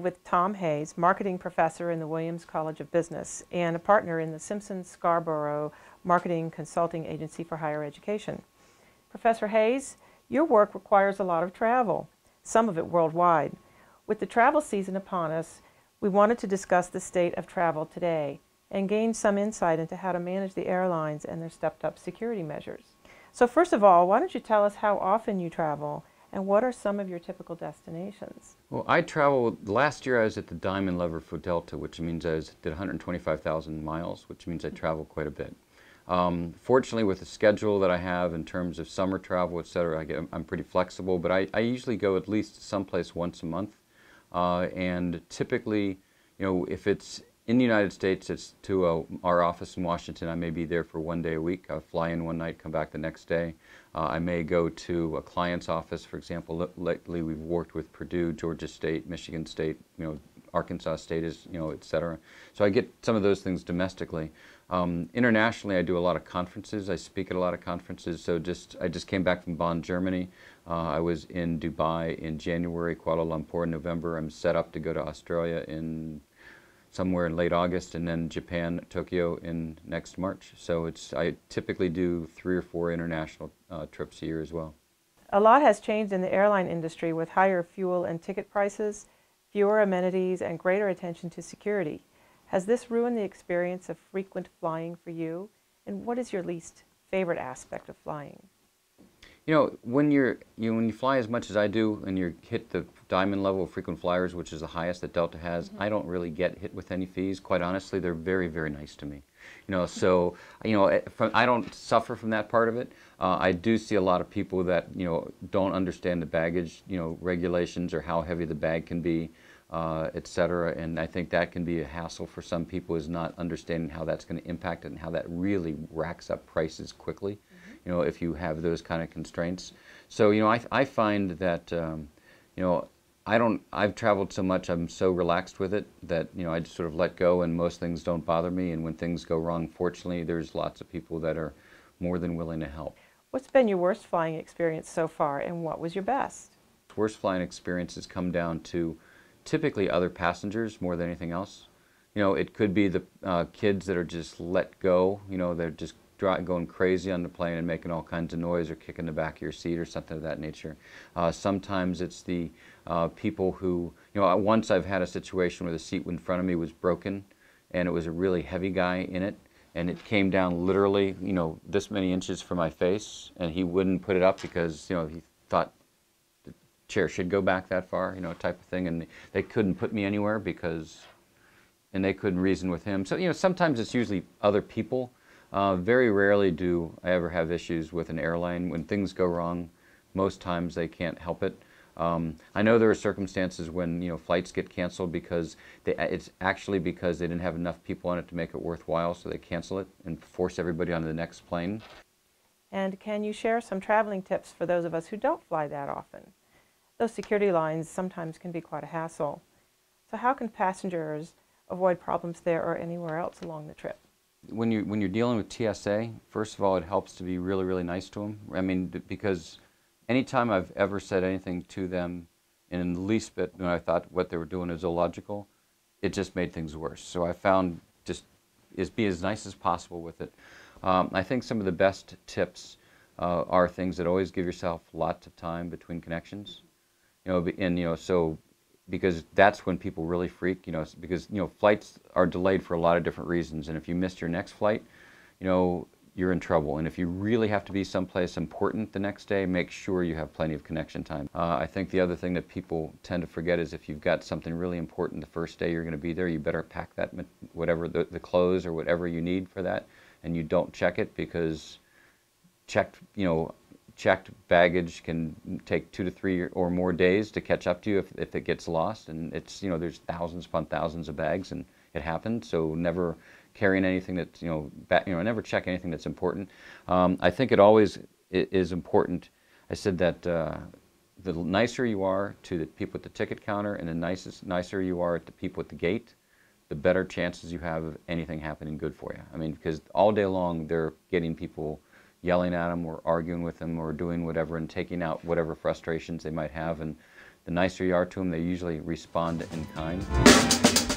with Tom Hayes, marketing professor in the Williams College of Business and a partner in the Simpson Scarborough Marketing Consulting Agency for Higher Education. Professor Hayes, your work requires a lot of travel, some of it worldwide. With the travel season upon us, we wanted to discuss the state of travel today and gain some insight into how to manage the airlines and their stepped-up security measures. So first of all, why don't you tell us how often you travel and what are some of your typical destinations? Well, I traveled, last year I was at the Diamond Lever for Delta, which means did 125,000 miles, which means I traveled quite a bit. Fortunately, with the schedule that I have in terms of summer travel, etc., I'm pretty flexible, but I usually go at least someplace once a month. And typically, if it's in the United States, it's to our office in Washington. I may be there for 1 day a week. I'll fly in one night, come back the next day. I may go to a client's office. For example, lately we've worked with Purdue, Georgia State, Michigan State, Arkansas State, et cetera. So I get some of those things domestically. Internationally, I do a lot of conferences. I speak at a lot of conferences. So I just came back from Bonn, Germany. I was in Dubai in January, Kuala Lumpur in November. I'm set up to go to Australia somewhere in late August, and then Japan, Tokyo in next March. So I typically do 3 or 4 international trips a year as well. A lot has changed in the airline industry with higher fuel and ticket prices, fewer amenities, and greater attention to security. Has this ruined the experience of frequent flying for you? And what is your least favorite aspect of flying? When you fly as much as I do and you hit the diamond level of frequent flyers, which is the highest that Delta has, I don't really get hit with any fees. Quite honestly, they're very, very nice to me. I don't suffer from that part of it. I do see a lot of people that don't understand the baggage regulations or how heavy the bag can be, etc. And I think that can be a hassle for some people, is not understanding how that's going to impact it and how that really racks up prices quickly. If you have those kind of constraints. So, I find that, I've traveled so much, I'm so relaxed with it that, I just sort of let go and most things don't bother me. And when things go wrong, fortunately, there's lots of people that are more than willing to help. What's been your worst flying experience so far, and what was your best? Worst flying experiences come down to typically other passengers more than anything else. It could be the kids that are just let go, they're just going crazy on the plane and making all kinds of noise or kicking the back of your seat or something of that nature. Sometimes it's the people who, once I've had a situation where the seat in front of me was broken and it was a really heavy guy in it, and it came down literally, this many inches from my face, and he wouldn't put it up because, he thought the chair should go back that far, type of thing, and they couldn't put me anywhere and they couldn't reason with him. So, sometimes it's usually other people. Very rarely do I ever have issues with an airline. When things go wrong, most times they can't help it. I know there are circumstances when flights get canceled because it's actually because they didn't have enough people on it to make it worthwhile, so they cancel it and force everybody onto the next plane. And can you share some traveling tips for those of us who don't fly that often? Those security lines sometimes can be quite a hassle. So how can passengers avoid problems there or anywhere else along the trip? When you're dealing with TSA, first of all, it helps to be really, really nice to them. I mean, because anytime I've ever said anything to them in the least bit when I thought what they were doing is illogical, it just made things worse. So I found be as nice as possible with it. I think some of the best tips are things that always give yourself lots of time between connections. Because that's when people really freak, because, flights are delayed for a lot of different reasons. And if you miss your next flight, you're in trouble. And if you really have to be someplace important the next day, make sure you have plenty of connection time. I think the other thing that people tend to forget is if you've got something really important the first day you're going to be there, you better pack that, whatever, the clothes or whatever you need for that, and you don't check it, because checked baggage can take 2 to 3 or more days to catch up to you if it gets lost. And it's, there's thousands upon thousands of bags, and it happens. So never carrying anything that's, never check anything that's important. I think it always is important. I said that the nicer you are to the people at the ticket counter and the nicer you are at the people at the gate, the better chances you have of anything happening good for you. I mean, because all day long they're getting people yelling at them or arguing with them or doing whatever and taking out whatever frustrations they might have, and the nicer you are to them, they usually respond in kind.